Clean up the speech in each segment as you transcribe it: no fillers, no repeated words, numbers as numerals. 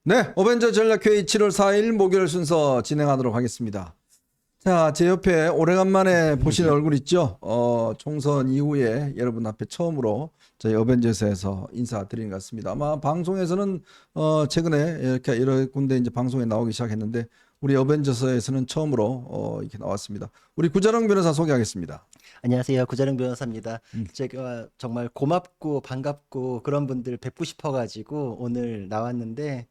네, 어벤져 전략회의 7월 4일 목요일 순서 진행하도록 하겠습니다. 자, 제 옆에 오래간만에 보시는 얼굴 있죠? 총선 이후에 여러분 앞에 처음으로 저희 어벤져스에서 인사드리는 것 같습니다. 아마 방송에서는 최근에 이렇게 여러 군데 이제 방송에 나오기 시작했는데 우리 어벤져스에서는 처음으로 이렇게 나왔습니다. 우리 구자령 변호사 소개하겠습니다. 안녕하세요. 구자령 변호사입니다. 음. 제가 정말 고맙고 반갑고 그런 분들 뵙고 싶어가지고 오늘 나왔는데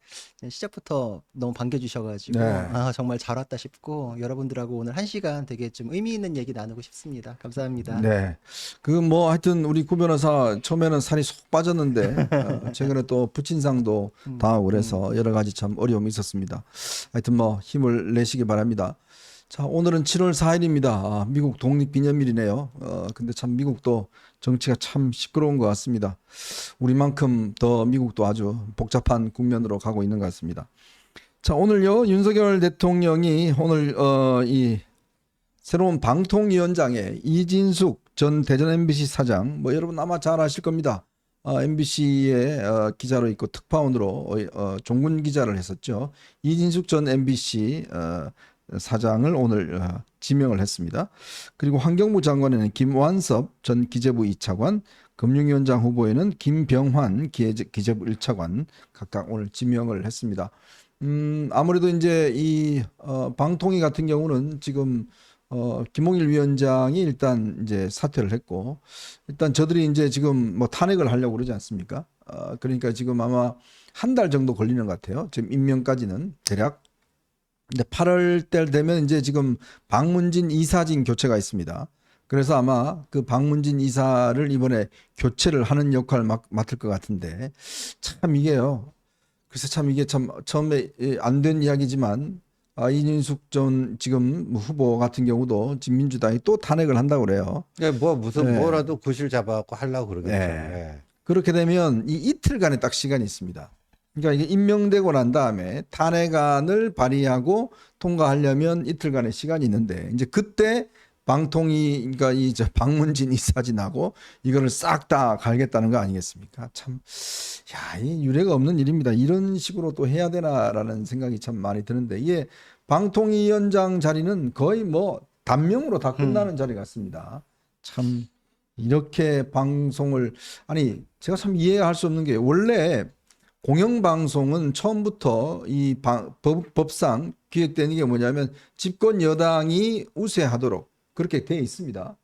시작부터 너무 반겨주셔가지고 네. 정말 잘 왔다 싶고 여러분들하고 오늘 1시간 되게 좀 의미 있는 얘기 나누고 싶습니다. 감사합니다. 네. 하여튼 우리 구 변호사 처음에는 살이 쏙 빠졌는데 최근에 또 부친상도 당하고 그래서 여러 가지 참 어려움이 있었습니다. 하여튼 힘을 내시기 바랍니다. 자, 오늘은 7월 4일입니다. 미국 독립기념일이네요. 근데 참 미국도 정치가 참 시끄러운 것 같습니다. 우리만큼 더 미국도 아주 복잡한 국면으로 가고 있는 것 같습니다. 자, 오늘요, 윤석열 대통령이 오늘 이 새로운 방통위원장에 이진숙 전 대전 MBC 사장, 여러분 아마 잘 아실 겁니다. MBC의 기자로 있고 특파원으로 종군 기자를 했었죠. 이진숙 전 MBC 사장을 오늘 지명을 했습니다. 그리고 환경부 장관에는 김완섭 전 기재부 2차관, 금융위원장 후보에는 김병환 기재부 1차관 각각 오늘 지명을 했습니다. 아무래도 이제 이 방통위 같은 경우는 지금 김홍일 위원장이 일단 이제 사퇴를 했고, 일단 저들이 이제 지금 탄핵을 하려고 그러지 않습니까? 그러니까 지금 아마 한 달 정도 걸리는 것 같아요. 지금 임명까지는 대략. 근데 8월 달 되면 이제 지금 박문진 이사진 교체가 있습니다. 그래서 아마 그 박문진 이사를 이번에 교체를 하는 역할을 맡을 것 같은데, 참 이게요. 그래서 참 이게 참 처음에 안 된 이야기지만 이진숙 전 지금 후보 같은 경우도 지금 민주당이 또 탄핵을 한다고 그래요. 네, 무슨 네. 뭐라도 구실 잡아갖고 하려고 그러겠죠. 네. 네. 그렇게 되면 이 이틀간의 딱 시간이 있습니다. 그러니까 이게 임명되고 난 다음에 탄핵안을 발의하고 통과하려면 이틀간의 시간이 있는데, 이제 그때 방통위, 그러니까 박문진 이사진하고 이거를 싹 다 갈겠다는 거 아니겠습니까? 참, 이 유례가 없는 일입니다. 이런 식으로 또 해야 되나라는 생각이 참 많이 드는데, 이게 방통위원장 자리는 거의 단명으로 다 끝나는 자리 같습니다. 참, 이렇게 방송을, 제가 참 이해할 수 없는 게, 원래 공영방송은 처음부터 이 법상 기획된 게 뭐냐면 집권 여당이 우세하도록 그렇게 돼 있습니다.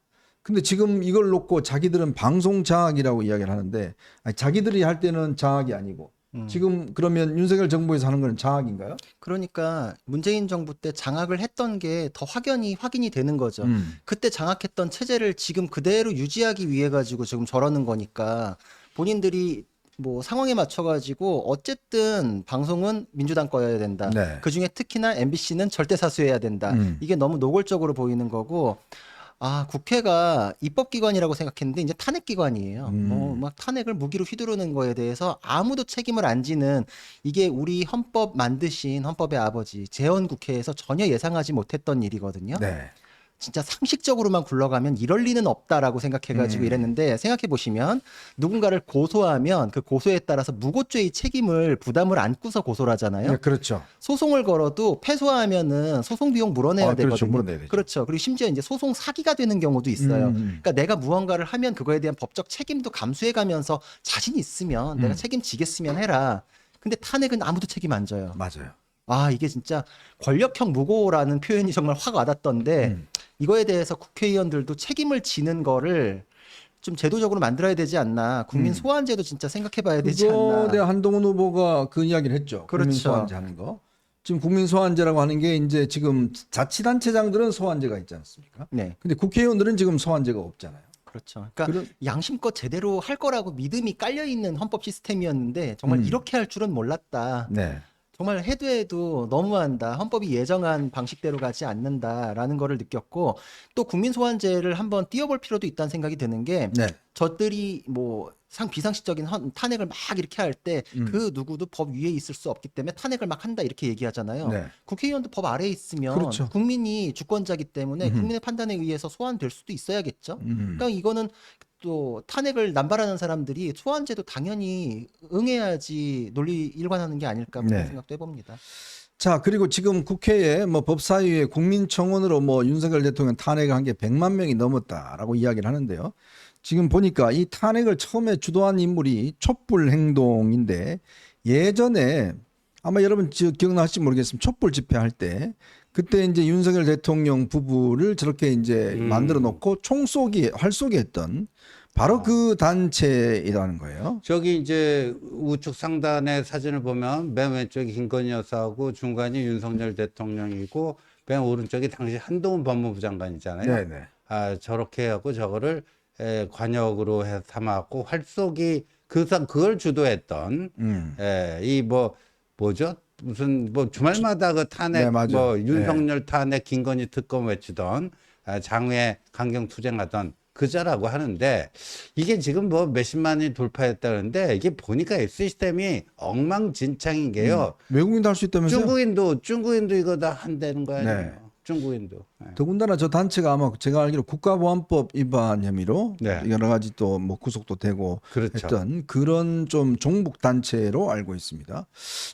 근데 지금 이걸 놓고 자기들은 방송 장악이라고 이야기를 하는데, 자기들이 할 때는 장악이 아니고 지금 그러면 윤석열 정부에서 하는 건 장악인가요? 그러니까 문재인 정부 때 장악을 했던 게 더 확인이 되는 거죠. 그때 장악했던 체제를 지금 그대로 유지하기 위해 가지고 지금 저러는 거니까 본인들이 상황에 맞춰가지고 어쨌든 방송은 민주당 거여야 된다. 네. 그중에 특히나 MBC는 절대 사수해야 된다. 이게 너무 노골적으로 보이는 거고, 국회가 입법기관이라고 생각했는데 이제 탄핵기관이에요. 막 탄핵을 무기로 휘두르는 거에 대해서 아무도 책임을 안 지는, 이게 우리 헌법 만드신 헌법의 아버지 재헌국회에서 전혀 예상하지 못했던 일이거든요. 네. 진짜 상식적으로만 굴러가면 이럴 리는 없다라고 생각해가지고 이랬는데, 생각해 보시면 누군가를 고소하면 그 고소에 따라서 무고죄의 책임을 부담을 안고서 고소를 하잖아요. 네, 그렇죠. 소송을 걸어도 패소하면은 소송 비용 물어내야 그렇죠. 되거든요. 물어내야 되죠. 그렇죠. 그리고 심지어 이제 소송 사기가 되는 경우도 있어요. 그러니까 내가 무언가를 하면 그거에 대한 법적 책임도 감수해가면서 자신 있으면 내가 책임지겠으면 해라. 근데 탄핵은 아무도 책임 안 져요. 맞아요. 이게 진짜 권력형 무고라는 표현이 정말 확 와닿던데, 이거에 대해서 국회의원들도 책임을 지는 거를 좀 제도적으로 만들어야 되지 않나. 국민 소환제도 진짜 생각해 봐야 되지 않나. 그거에 한동훈 후보가 그 이야기를 했죠. 그렇죠. 국민 소환제 하는 거. 지금 국민 소환제라고 하는 게 이제 지금 자치단체장들은 소환제가 있지 않습니까? 네. 근데 국회의원들은 지금 소환제가 없잖아요. 그렇죠. 그러니까 양심껏 제대로 할 거라고 믿음이 깔려 있는 헌법 시스템이었는데 정말 이렇게 할 줄은 몰랐다. 네. 정말 해도 너무한다. 헌법이 예정한 방식대로 가지 않는다라는 거를 느꼈고, 또 국민 소환제를 한번 띄워볼 필요도 있다는 생각이 드는 게, 네. 저들이 비상식적인 탄핵을 막 이렇게 할 때 그 누구도 법 위에 있을 수 없기 때문에 탄핵을 막 한다 이렇게 얘기하잖아요. 네. 국회의원도 법 아래에 있으면 그렇죠. 국민이 주권자기 때문에 국민의 판단에 의해서 소환될 수도 있어야겠죠. 그러니까 이거는 또 탄핵을 남발하는 사람들이 소환제도 당연히 응해야지 논리 일관하는 게 아닐까 그런 네. 생각도 해봅니다. 자, 그리고 지금 국회에 뭐 법사위에 국민청원으로 뭐 윤석열 대통령 탄핵을 한 게 100만 명이 넘었다라고 이야기를 하는데요. 지금 보니까 이 탄핵을 처음에 주도한 인물이 촛불 행동인데 예전에 아마 여러분 기억나실지 모르겠습니다. 촛불 집회할 때 그때 이제 윤석열 대통령 부부를 저렇게 이제 만들어 놓고 활쏘기 했던 바로 그 단체이라는 거예요. 저기 이제 우측 상단의 사진을 보면 맨 왼쪽이 김건희 여사하고 중간이 윤석열 대통령이고 맨 오른쪽이 당시 한동훈 법무부 장관이잖아요. 네네. 아, 저렇게 하고 저거를 관역으로 해 삼았고 활쏘기 그걸 주도했던 이 뭐죠? 무슨 뭐 주말마다 그 탄핵 네, 맞아요. 뭐 윤석열 탄핵 김건희 특검 외치던 장외 강경 투쟁하던 그자라고 하는데 이게 지금 뭐 몇십만이 돌파했다는데 이게 보니까 시스템이 엉망진창인 게요. 외국인도 할 수 있다면서요? 중국인도 이거 다 한다는 거 아니에요? 네. 중국인도. 네. 더군다나 저 단체가 아마 제가 알기로 국가보안법 위반 혐의로 네. 여러 가지 또 뭐 구속도 되고 그렇죠. 했던 그런 좀 종북 단체로 알고 있습니다.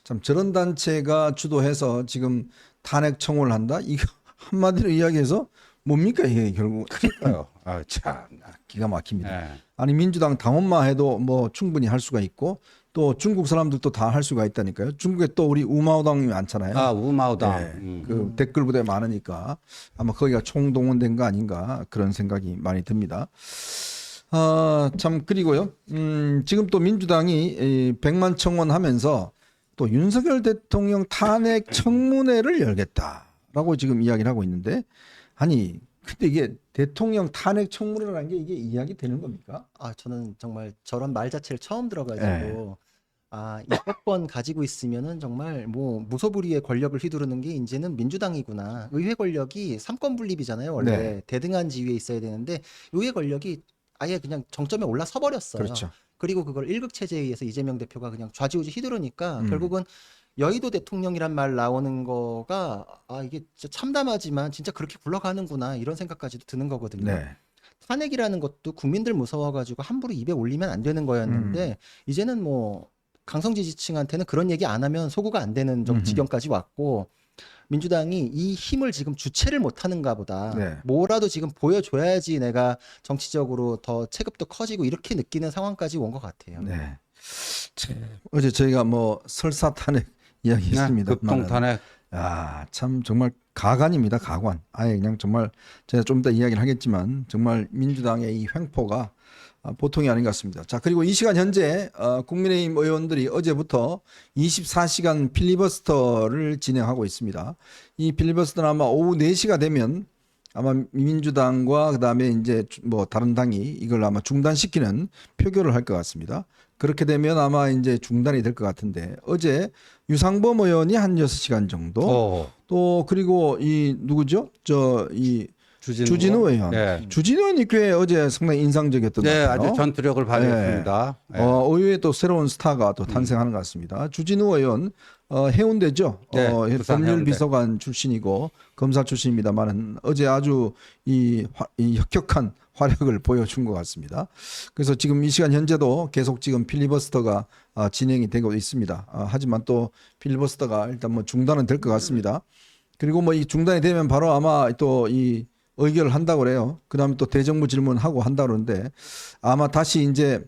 참 저런 단체가 주도해서 지금 탄핵 청원을 한다? 이거 한마디로 이야기해서 뭡니까 이게 결국 그러니까요. 아, 참. 기가 막힙니다. 네. 아니 민주당 당원만 해도 뭐 충분히 할 수가 있고 또 중국 사람들도 다 할 수가 있다니까요. 중국에 또 우리 우마오당이 많잖아요. 아, 우마오당. 네, 그 댓글 부대 많으니까 아마 거기가 총동원된 거 아닌가 그런 생각이 많이 듭니다. 참 그리고요. 지금 또 민주당이 이 100만 청원하면서 또 윤석열 대통령 탄핵 청문회를 열겠다라고 지금 이야기를 하고 있는데 아니 근데 이게 대통령 탄핵 청문회라는 게 이게 이야기 되는 겁니까? 아, 저는 정말 저런 말 자체를 처음 들어가지고 네. 입법권 가지고 있으면은 정말 뭐 무소불위의 권력을 휘두르는 게 이제는 민주당이구나. 의회 권력이 삼권 분립이잖아요. 원래 네. 대등한 지위에 있어야 되는데 의회 권력이 아예 그냥 정점에 올라서 버렸어요. 그렇죠. 그리고 그걸 일극 체제에 의해서 이재명 대표가 그냥 좌지우지 휘두르니까 결국은 여의도 대통령이란 말 나오는 거가 이게 진짜 참담하지만 진짜 그렇게 굴러가는구나 이런 생각까지도 드는 거거든요. 네. 탄핵이라는 것도 국민들 무서워가지고 함부로 입에 올리면 안 되는 거였는데 이제는 뭐 강성 지지층한테는 그런 얘기 안 하면 소구가 안 되는 지경까지 왔고 민주당이 이 힘을 지금 주체를 못하는가 보다. 네. 뭐라도 지금 보여줘야지 내가 정치적으로 더 체급도 커지고 이렇게 느끼는 상황까지 온 것 같아요. 네. 어제 저희가 뭐 설사 탄핵 이야기했습니다. 급동 탄핵. 참 정말 가관입니다. 가관. 아예 그냥 정말 제가 좀 이따 이야기를 하겠지만 정말 민주당의 이 횡포가 보통이 아닌 것 같습니다. 자, 그리고 이 시간 현재 국민의힘 의원들이 어제부터 24시간 필리버스터를 진행하고 있습니다. 이 필리버스터는 아마 오후 4시가 되면 아마 민주당과 그다음에 이제 뭐 다른 당이 이걸 아마 중단시키는 표결을 할 것 같습니다. 그렇게 되면 아마 이제 중단이 될 것 같은데 어제 유상범 의원이 한 6시간 정도 또 그리고 이 누구죠? 이 주진우 의원. 네. 주진우 의원이 꽤 어제 상당히 인상적이었던 것 네, 같아요. 아주 전투력을 발휘했습니다. 네. 의외에 또 새로운 스타가 또 탄생하는 것 같습니다. 주진우 의원 해운대죠. 네, 부산 법률 해운대. 비서관 출신이고 검사 출신입니다만 어제 아주 이 혁혁한 활약을 보여준 것 같습니다. 그래서 지금 이 시간 현재도 계속 지금 필리버스터가 진행이 되고 있습니다. 하지만 또 필리버스터가 일단 뭐 중단은 될 것 같습니다. 그리고 뭐 이 중단이 되면 바로 아마 또 이 의결을 한다고 그래요. 그다음에 또 대정부 질문하고 한다고 그러는데 아마 다시 이제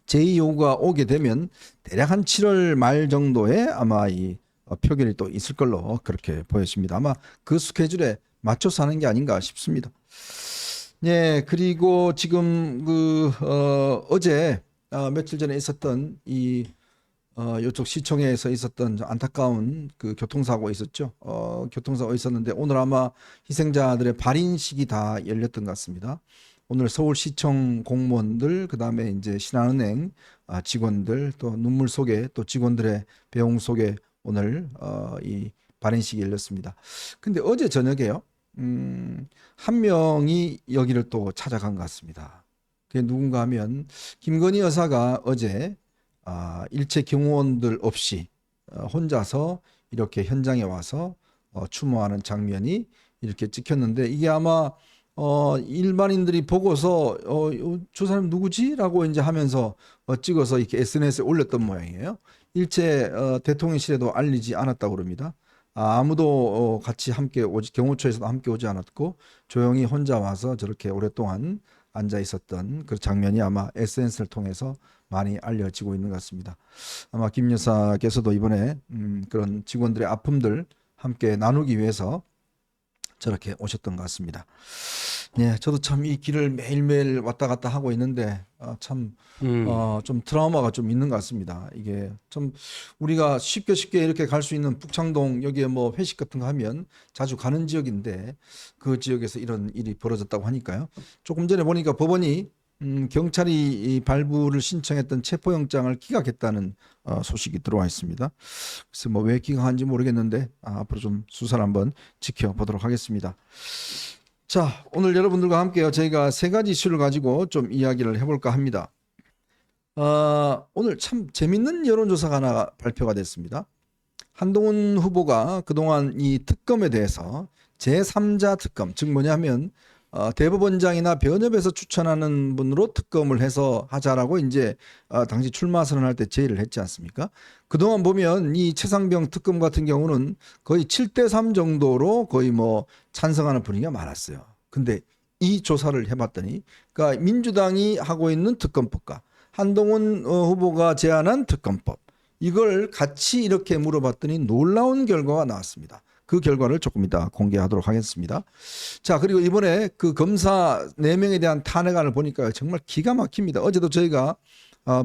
제2요구가 오게 되면 대략 한 7월 말 정도에 아마 이 표결이 또 있을 걸로 그렇게 보여집니다. 아마 그 스케줄에 맞춰서 하는 게 아닌가 싶습니다. 예, 그리고 지금 어제 며칠 전에 있었던 이쪽 시청에서 있었던 안타까운 그 교통사고가 있었죠. 교통사고가 있었는데 오늘 아마 희생자들의 발인식이 다 열렸던 것 같습니다. 오늘 서울시청 공무원들 그다음에 이제 신한은행 직원들 또 눈물 속에 또 직원들의 배웅 속에 오늘 이 발인식이 열렸습니다. 근데 어제 저녁에요. 한 명이 여기를 또 찾아간 것 같습니다. 그게 누군가 하면 김건희 여사가 어제 일체 경호원들 없이 혼자서 이렇게 현장에 와서 추모하는 장면이 이렇게 찍혔는데 이게 아마 일반인들이 보고서 저 사람 누구지?라고 이제 하면서 찍어서 이렇게 SNS에 올렸던 모양이에요. 일체 대통령실에도 알리지 않았다고 그럽니다. 아무도 같이 함께 오지, 경호처에서도 함께 오지 않았고 조용히 혼자 와서 저렇게 오랫동안 앉아 있었던 그 장면이 아마 SNS를 통해서 많이 알려지고 있는 것 같습니다. 아마 김 여사께서도 이번에 그런 직원들의 아픔들 함께 나누기 위해서 저렇게 오셨던 것 같습니다. 네, 저도 참 이 길을 매일매일 왔다 갔다 하고 있는데 참 좀 트라우마가 좀 있는 것 같습니다. 이게 좀 우리가 쉽게 이렇게 갈 수 있는 북창동 여기에 뭐 회식 같은 거 하면 자주 가는 지역인데 그 지역에서 이런 일이 벌어졌다고 하니까요. 조금 전에 보니까 법원이 경찰이 이 발부를 신청했던 체포영장을 기각했다는 소식이 들어와 있습니다. 그래서 뭐 왜 기각한지 모르겠는데 앞으로 좀 수사를 한번 지켜보도록 하겠습니다. 자, 오늘 여러분들과 함께요. 저희가 세 가지 이슈를 가지고 좀 이야기를 해볼까 합니다. 오늘 참 재밌는 여론조사가 하나 발표가 됐습니다. 한동훈 후보가 그동안 이 특검에 대해서 제3자 특검, 즉 뭐냐면 대법원장이나 변협에서 추천하는 분으로 특검을 해서 하자라고 이제 당시 출마 선언할 때 제의를 했지 않습니까? 그동안 보면 이 최상병 특검 같은 경우는 거의 7대3 정도로 거의 뭐 찬성하는 분위기가 많았어요. 근데 이 조사를 해봤더니 그러니까 민주당이 하고 있는 특검법과 한동훈 후보가 제안한 특검법 이걸 같이 이렇게 물어봤더니 놀라운 결과가 나왔습니다. 그 결과를 조금 이따 공개하도록 하겠습니다. 자, 그리고 이번에 그 검사 4명에 대한 탄핵안을 보니까 정말 기가 막힙니다. 어제도 저희가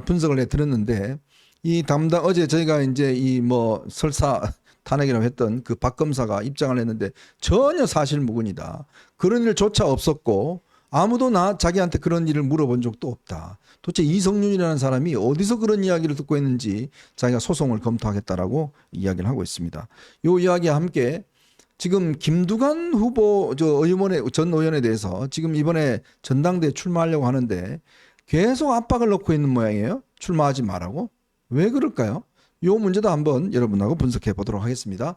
분석을 해 드렸는데 이 담당 어제 저희가 이제 이 뭐 설사 탄핵이라고 했던 그 박 검사가 입장을 했는데 전혀 사실무근이다. 그런 일조차 없었고 아무도 자기한테 그런 일을 물어본 적도 없다. 도대체 이성윤이라는 사람이 어디서 그런 이야기를 듣고 있는지 자기가 소송을 검토하겠다라고 이야기를 하고 있습니다. 이 이야기와 함께 지금 김두관 후보 전 의원에 대해서 지금 이번에 전당대에 출마하려고 하는데 계속 압박을 넣고 있는 모양이에요. 출마하지 말라고. 왜 그럴까요? 이 문제도 한번 여러분하고 분석해 보도록 하겠습니다.